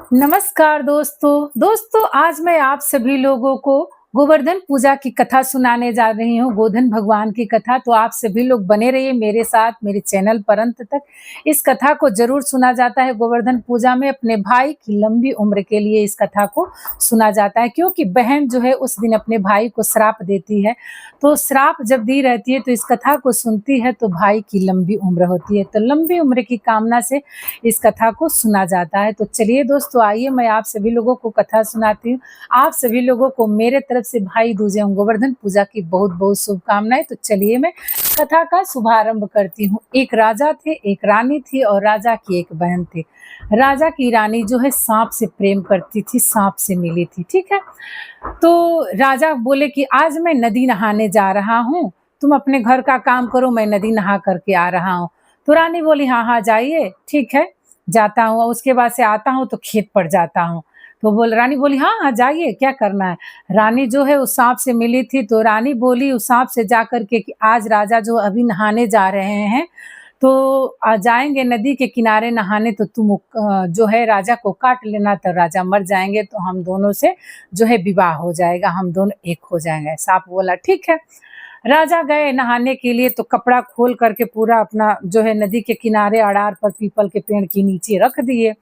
नमस्कार दोस्तों आज मैं आप सभी लोगों को गोवर्धन पूजा की कथा सुनाने जा रही हूँ, गोधन भगवान की कथा। तो आप सभी लोग बने रहिए मेरे साथ मेरे चैनल पर अंत तक। इस कथा को ज़रूर सुना जाता है गोवर्धन पूजा में, अपने भाई की लंबी उम्र के लिए इस कथा को सुना जाता है, क्योंकि बहन जो है उस दिन अपने भाई को श्राप देती है। तो श्राप जब दी रहती है तो इस कथा को सुनती है तो भाई की लंबी उम्र होती है। तो लंबी उम्र की कामना से इस कथा को सुना जाता है। तो चलिए दोस्तों, आइए मैं आप सभी लोगों को कथा सुनाती हूँ। आप सभी लोगों को मेरे तरफ से भाई दूज एवं गोवर्धन पूजा की बहुत-बहुत शुभकामनाएँ। तो चलिए मैं कथा का शुभारंभ करती हूँ। एक राजा थे, एक रानी थी और राजा की एक बहन थी। राजा की रानी जो है साँप से प्रेम करती थी, साँप से मिली थी, ठीक है? तो राजा बोले कि आज मैं नदी नहाने जा रहा हूँ, तुम अपने घर का काम करो, मैं नदी नहा करके आ रहा हूँ। तो रानी बोली, हाँ, हाँ, जाइए, ठीक है, जाता हूँ। और उसके बाद से आता हूँ तो खेत पर जाता हूँ। तो रानी बोली, हाँ, हाँ, जाइए, क्या करना है? रानी जो है उस साँप से मिली थी, तो रानी बोली उस साँप से जाकर के कि आज राजा जो अभी नहाने जा रहे हैं, तो जाएँगे नदी के किनारे नहाने, तो तुम जो है राजा को काट लेना, तो राजा मर जाएँगे, तो हम दोनों से जो है विवाह हो जाएगा, हम दोनों एक हो जाएँगे। साँप बोला, ठीक है। राजा गए नहाने के लिए, तो कपड़ा खोल करके पूरा अपना जो है नदी के किनारे अड़ार पर पीपल के पेड़ के नीचे रख दिए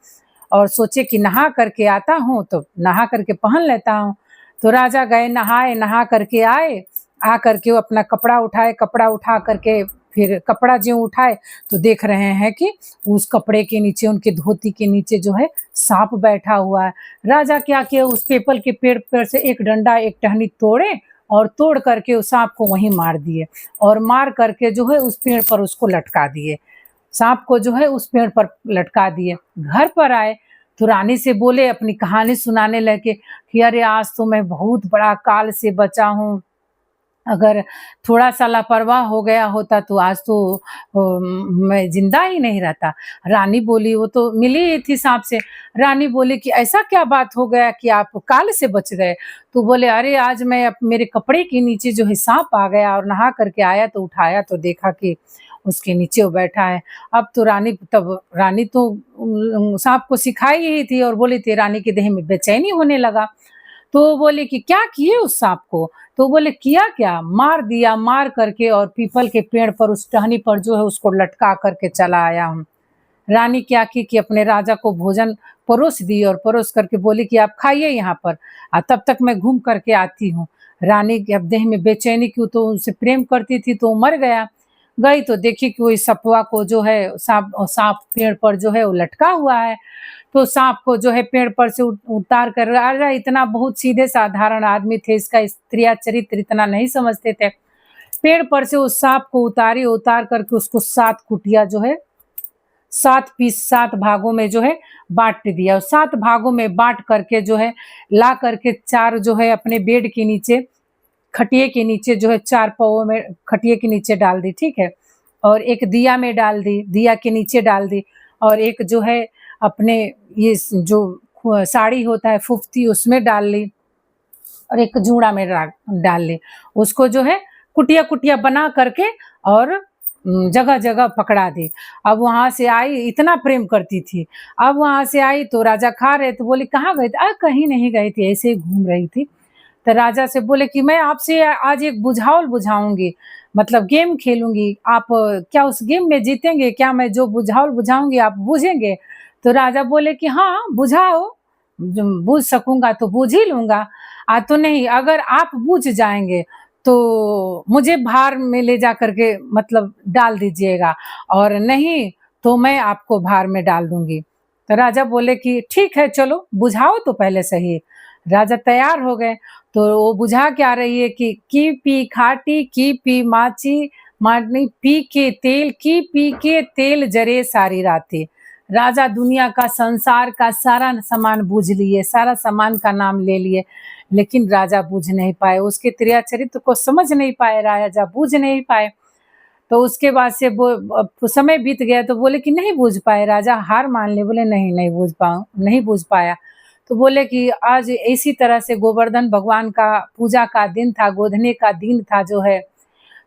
और सोचे कि नहा करके आता हूँ तो नहा करके पहन लेता हूँ। तो राजा गए नहाए, नहा करके आए, आ करके वो अपना कपड़ा उठाए, कपड़ा उठा करके फिर कपड़ा ज्यों उठाए तो देख रहे हैं कि उस कपड़े के नीचे, उनके धोती के नीचे जो है साँप बैठा हुआ है। राजा क्या किए, उस पीपल के पेड़ पर से एक डंडा, एक टहनी तोड़े और तोड़ करके उस साँप को वहीं मार दिए और मार करके जो है उस पेड़ पर उसको लटका दिए। साँप को जो है उस पेड़ पर लटका दिए। घर पर आए तो रानी से बोले, अपनी कहानी सुनाने लगे कि अरे आज तो मैं बहुत बड़ा काल से बचा हूँ। अगर थोड़ा-सा लापरवाह हो गया होता तो आज तो मैं ज़िंदा ही नहीं रहता। रानी बोली, वो तो मिली ही थी साँप से। रानी बोली कि ऐसा क्या बात हो गया कि आप काल से बच गए? तो बोले, अरे आज मैं मेरे कपड़े के नीचे जो है साँप आ गया और नहा करके आया तो उठाया तो देखा कि उसके नीचे वो बैठा है। अब तो रानी तो साँप को सिखाई ही थी और बोली थी, रानी के देह में बेचैनी होने लगा। तो वो बोले कि क्या किए उस साँप को? तो बोले, किया क्या? मार दिया, मार करके और पीपल के पेड़ पर उस टहनी पर जो है उसको लटका करके चला आया हूँ। रानी क्या की कि अपने राजा को भोजन परोस दी और परोस करके बोली कि आप खाइए यहाँ पर, तब तक मैं घूम करके आती हूँ। रानी के अब देह में बेचैनी क्यों, तो उनसे प्रेम करती थी तो वो मर गया। गई तो देखी कि वो इस सपवा को जो है साँप साँप पेड़ पर जो है वो लटका हुआ है। तो साँप को जो है पेड़ पर से उतार कर, अरे इतना बहुत सीधे साधारण आदमी थे, इसका स्त्रीया चरित्र इतना नहीं समझते थे। पेड़ पर से उस साँप को उतारी, उतार करके उसको 7 कुटिया जो है 7 पीस 7 भागों में जो है बाँट दिया और 7 भागों में बाँट करके जो है ला करके 4 जो है अपने बेड के नीचे, खटिए के नीचे जो है 4 पाँवों में खटिए के नीचे डाल दी, ठीक है? और एक दिया में डाल दी, दिया के नीचे डाल दी और एक जो है अपने ये जो साड़ी होता है फुफ्ती उसमें डाल ली और एक जूड़ा में डाल ली। उसको जो है कुटिया-कुटिया बना करके और जगह-जगह पकड़ा दी। अब वहाँ से आई, इतना प्रेम करती थी। अब वहाँ से आई तो राजा खा रहे तो बोली, कहाँ गई थी? कहीं नहीं गई थी, ऐसे ही घूम रही थी। तो राजा से बोले कि मैं आपसे आज एक बुझाउल बुझाऊँगी, मतलब गेम खेलूँगी। आप क्या उस गेम में जीतेंगे? क्या मैं जो बुझाउल बुझाऊँगी आप बूझेंगे? तो राजा बोले कि हाँ, बुझाओ, बूझ सकूँगा तो बूझ ही लूँगा। तो नहीं, अगर आप बूझ जाएँगे तो मुझे भार में ले जा कर के मतलब डाल दीजिएगा और नहीं तो मैं आपको भार में डाल दूँगी। तो राजा बोले कि ठीक है, चलो बुझाओ तो पहले सही। राजा तैयार हो गए, तो वो बुझा क्या रही है कि पी खाटी, की पी माची, मानी पी के तेल जरे सारी रातें। राजा दुनिया का, संसार का सारा सामान बूझ लिए, सारा सामान का नाम ले लिए, लेकिन राजा बूझ नहीं पाए, उसके त्रिया चरित्र को समझ नहीं पाए, राजा बूझ नहीं पाए। तो उसके बाद से वो समय बीत गया तो बोले कि नहीं बूझ पाए, राजा हार मान लिए, बोले नहीं, नहीं बूझ पाया। तो बोले कि आज इसी तरह से गोवर्धन भगवान का पूजा का दिन था, गोधने का दिन था जो है,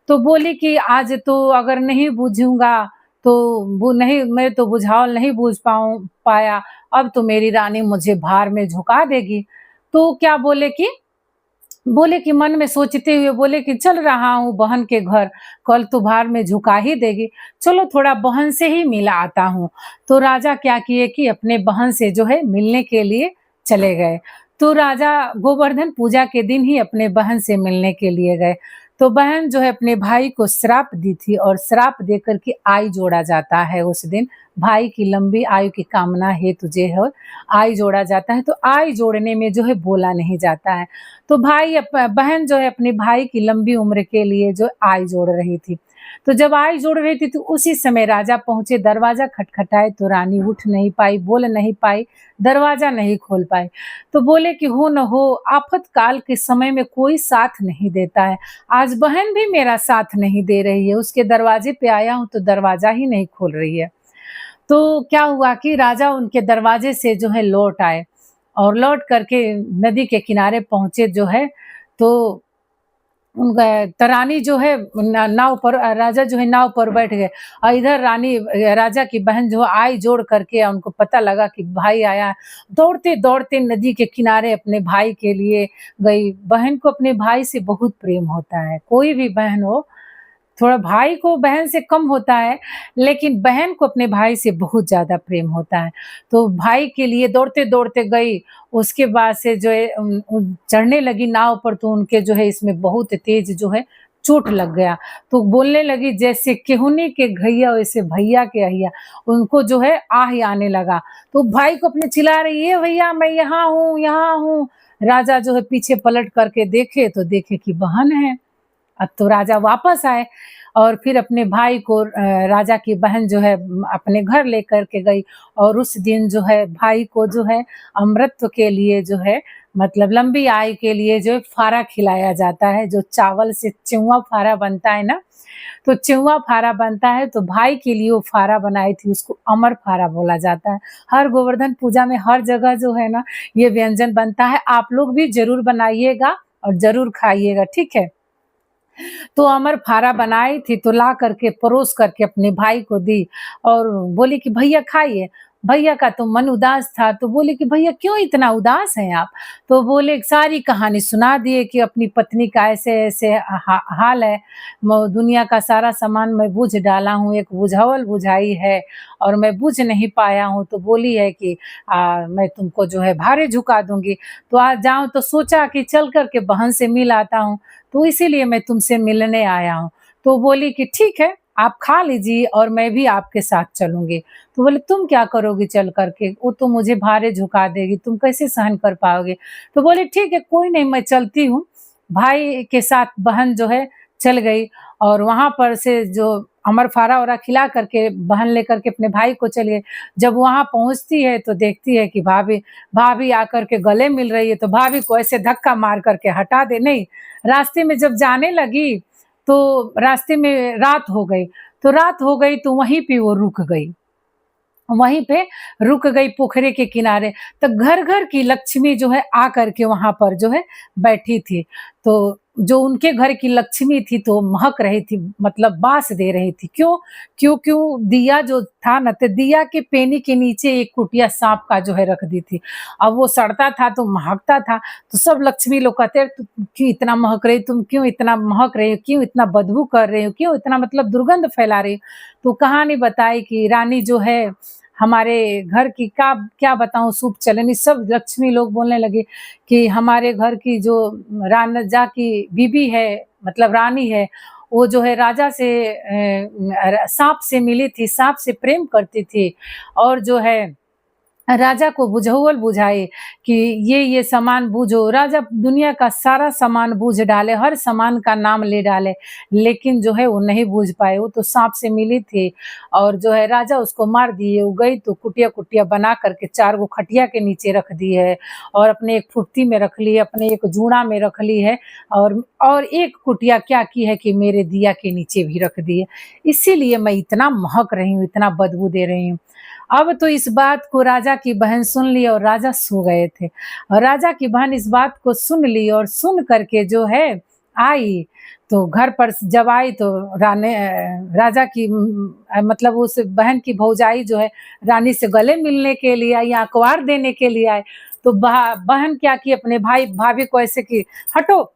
तो बोली कि आज तो अगर नहीं बूझूँगा तो वो नहीं, मैं तो बुझाउल नहीं बूझ पाया अब तो मेरी रानी मुझे भार में झुका देगी। तो क्या बोले कि मन में सोचते हुए बोले कि चल रहा हूँ बहन के घर, कल तो भार में झुका ही देगी, चलो थोड़ा बहन से ही मिल आता हूँ। तो राजा क्या किए कि अपने बहन से जो है मिलने के लिए चले गए। तो राजा गोवर्धन पूजा के दिन ही अपने बहन से मिलने के लिए गए। तो बहन जो है अपने भाई को श्राप दी थी और श्राप देकर के आयु जोड़ा जाता है उस दिन। भाई की लंबी आयु की कामना हेतु जो है आयु जोड़ा जाता है, तो आयु जोड़ने में जो है बोला नहीं जाता है। तो बहन जो है अपने भाई की लंबी उम्र के लिए जो आयु जोड़ रही थी। तो जब आयु जोड़ रही थी तो उसी समय राजा पहुँचे, दरवाज़ा खटखटाए तो रानी उठ नहीं पाई, बोल नहीं पाई, दरवाज़ा नहीं खोल पाई। तो बोले कि हो न हो, आफत-काल के समय में कोई साथ नहीं देता है। आज बहन भी मेरा साथ नहीं दे रही है, उसके दरवाज़े पे आया हूँ तो दरवाज़ा ही नहीं खोल रही है। तो क्या हुआ कि राजा उनके दरवाजे से जो है लौट आए और लौट करके नदी के किनारे पहुँचे जो है, तो उनका तो रानी जो है नाव पर राजा जो है नाव पर बैठ गए और इधर राजा की बहन जो आई जोड़ करके उनको पता लगा कि भाई आया, दौड़ते-दौड़ते नदी के किनारे अपने भाई के लिए गई। बहन को अपने भाई से बहुत प्रेम होता है, कोई भी बहन हो, थोड़ा भाई को बहन से कम होता है, लेकिन बहन को अपने भाई से बहुत ज़्यादा प्रेम होता है। तो भाई के लिए दौड़ते-दौड़ते गई, उसके बाद से जो है चढ़ने लगी नाव पर तो उनके जो है इसमें बहुत तेज़ जो है चोट लग गया। तो बोलने लगी जैसे केहूनी के घैया वैसे भैया के अहिया, उनको जो है आह ही आने लगा। तो भाई को अपने चिल्ला रही है, "भैया मैं यहाँ हूँ, यहाँ हूँ।" राजा जो है पीछे पलट करके देखे कि बहन है। अब तो राजा वापस आए और फिर अपने भाई को राजा की बहन जो है अपने घर लेकर के गई और उस दिन जो है भाई को जो है अमृत के लिए जो है मतलब लंबी आयु के लिए जो है फारा खिलाया जाता है, जो चावल से चिउआ फारा बनता है ना, तो चिउआ फारा बनता है तो भाई के लिए वो फारा बनाई थी, उसको अमर फारा बोला जाता है। हर गोवर्धन पूजा में हर जगह जो है ना ये व्यंजन बनता है, आप लोग भी ज़रूर बनाइएगा और ज़रूर खाइएगा, ठीक है? तो अमर फारा बनाई थी तो ला करके परोस करके अपने भाई को दी और बोली कि भैया खाइए। भैया का तो मन उदास था तो बोले कि भैया क्यों इतना उदास हैं आप? तो बोले सारी कहानी सुना दिए कि अपनी पत्नी का ऐसे-ऐसे हाल है। दुनिया का सारा सामान मैं बूझ डाला हूँ, एक बुझावल बुझाई है और मैं बूझ नहीं पाया हूँ तो बोली है कि मैं तुमको जो है भारे झुका दूँगी। तो आज जाऊँ तो सोचा कि चल कर के बहन से मिल आता हूँ। तो इसीलिए मैं तुमसे मिलने आया हूँ। तो बोली कि ठीक है, आप खा लीजिए और मैं भी आपके साथ चलूँगी। तो बोले तुम क्या करोगी चल कर के? वो तो मुझे भारे झुका देगी, तुम कैसे सहन कर पाओगे? तो बोले ठीक है, कोई नहीं मैं चलती हूँ। भाई के साथ बहन जो है चल गई और वहाँ पर से जो अमर फारा-वारा खिला करके बहन लेकर के अपने भाई को चली गई। जब वहाँ पहुँचती है तो देखती है कि भाभी भाभी आकर के गले मिल रही है, तो भाभी को ऐसे धक्का मार कर के हटा दे नहीं, रास्ते में जब जाने लगी, तो रास्ते में रात हो गई, तो रात हो गई तो वहीं पे वो रुक गई। वहीं पे रुक गई पोखरे के किनारे, तो घर-घर की लक्ष्मी जो है आकर के वहाँ पर जो है बैठी थी। तो जो उनके घर की लक्ष्मी थी तो महक रही थी मतलब बास दे रही थी। क्यों? क्यों दिया जो था ना तो दिया के पेनी के नीचे एक कुटिया साँप का जो है रख दी थी। अब वो सड़ता था तो महकता था, तो सब लक्ष्मी लोग कहते तुम क्यों इतना महक रही, तुम क्यों इतना महक रही हो, क्यों इतना बदबू कर रही हो, क्यों इतना मतलब दुर्गंध फैला रही हो? तो कहानी बताई कि रानी जो है हमारे घर की क्या क्या बताऊँ शुभ चलनी सब लक्ष्मी लोग बोलने लगे कि हमारे घर की जो राजा की बीबी है मतलब रानी है, वो जो है राजा से साँप से मिली थी, साँप से प्रेम करती थी और जो है राजा को बुझाउल बुझाए कि ये सामान बूझो। राजा दुनिया का सारा सामान बूझ डाले, हर सामान का नाम ले डाले, लेकिन जो है वो नहीं बूझ पाए। वो तो साँप से मिली थी और जो है राजा उसको मार दिए। वो गई तो कुटिया-कुटिया बना कर के 4 गो खटिया के नीचे रख दी है और अपने एक फुर्ती में रख ली है, अपने एक जूड़ा में रख ली है और एक कुटिया क्या की है कि मेरे दिया के नीचे भी रख दी है। इसीलिए मैं इतना महक रही हूँ, इतना बदबू दे रही हूँ। अब तो इस बात को राजा की बहन सुन ली और राजा सो गए थे और राजा की बहन इस बात को सुन ली और सुन करके जो है आई, तो घर पर जब आई तो राजा की मतलब उस बहन की भौजाई जो है रानी से गले मिलने के लिए आई, अखबार देने के लिए आए। तो बहन क्या की अपने भाभी को ऐसे कि हटो,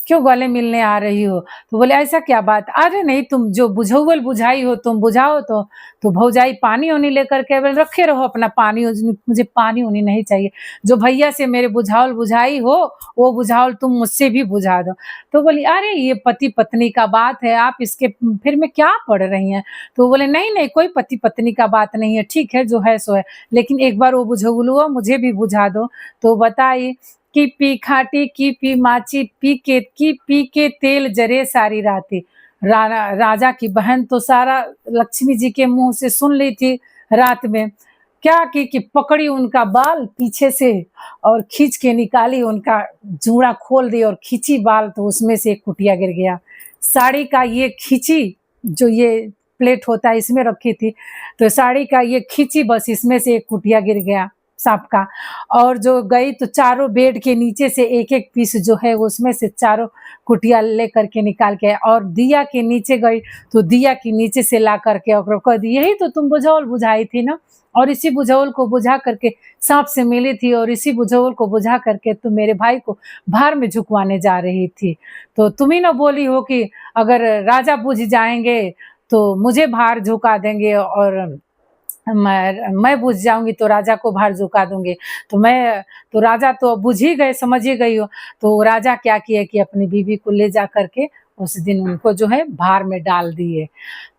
क्यों गले मिलने आ रही हो? तो बोले ऐसा क्या बात? अरे नहीं, तुम जो बुझौल बुझाई हो तुम बुझाओ तो भौजाई पानी-वानी लेकर के बोले रखे रहो अपना पानी, मुझे पानी-वानी नहीं चाहिए। जो भैया से मेरे बुझावल बुझाई हो, वो बुझावल तुम मुझसे भी बुझा दो। तो बोली अरे ये पति-पत्नी का बात है, आप इसके फिर में क्या पड़ रही हैं? तो बोले नहीं, नहीं कोई पति-पत्नी का बात नहीं है, ठीक है जो है सो है। लेकिन एक बार वो बुझौलुआ मुझे भी बुझा दो। तो बताई कि पी खाटी की पी माची पी के तेल जरे सारी रातें। राजा की बहन तो सारा लक्ष्मी जी के मुँह से सुन ली थी रात में। क्या की कि पकड़ी उनका बाल पीछे से और खींच के निकाली, उनका जूड़ा खोल दी और खींची बाल, तो उसमें से एक कुटिया गिर गया। साड़ी का ये खींची, जो ये प्लेट होता है इसमें रखी थी, तो साड़ी का ये खींची बस इसमें से एक कुटिया गिर गया साँप का। और जो गई तो चारों बेड के नीचे से एक-एक पीस जो है उसमें से चारों कुटिया लेकर के निकाल के और दिया के नीचे गई, तो दिया के नीचे से ला कर के ओकरा कह दी, "यही तो तुम बुझावल बुझाई थी ना, और इसी बुझावल को बुझा करके साँप से मिली थी और इसी बुझावल को बुझा करके तुम मेरे भाई को भार में झुकवाने जा रही थी। तो तुम ही ना बोली हो कि अगर राजा बुझ जाएँगे तो मुझे भार झुका देंगे और मैं बुझ जाऊँगी तो राजा को भार झुका दूँगी। तो राजा तो बुझ ही गए, समझ ही गई हो। तो राजा क्या किए कि अपनी बीवी को ले जा कर के उस दिन उनको जो है भार में डाल दिए।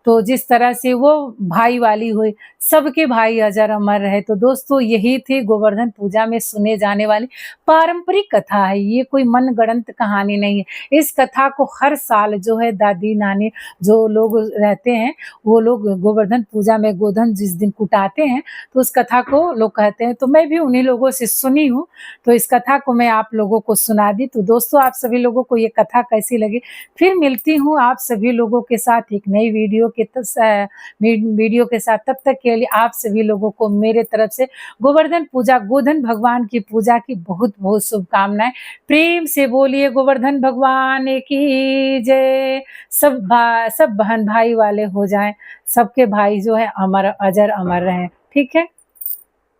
तो जिस तरह से वो भाई वाली हुई, सबके भाई अजर अमर रहे। तो दोस्तों यही थी गोवर्धन पूजा में सुने जाने वाली पारंपरिक कथा है, ये कोई मनगढ़ंत कहानी नहीं है। इस कथा को हर साल जो है दादी-नानी जो लोग रहते हैं, वो लोग गोवर्धन पूजा में गोधन जिस दिन कुटाते हैं, तो उस कथा को लोग कहते हैं। तो मैं भी उन्हीं लोगों से सुनी हूँ, तो इस कथा को मैं आप लोगों को सुना दी। तो दोस्तों आप सभी लोगों को ये कथा कैसी लगी? फिर मिलती हूँ आप सभी लोगों के साथ एक नई वीडियो के साथ। तब तक के लिए आप सभी लोगों को मेरे तरफ से गोवर्धन पूजा, गोधन भगवान की पूजा की बहुत-बहुत शुभकामनाएँ। प्रेम से बोलिए गोवर्धन भगवान की जय। सब बहन भाई वाले हो जाएँ, सबके भाई जो है अमर अजर अमर रहें। ठीक है?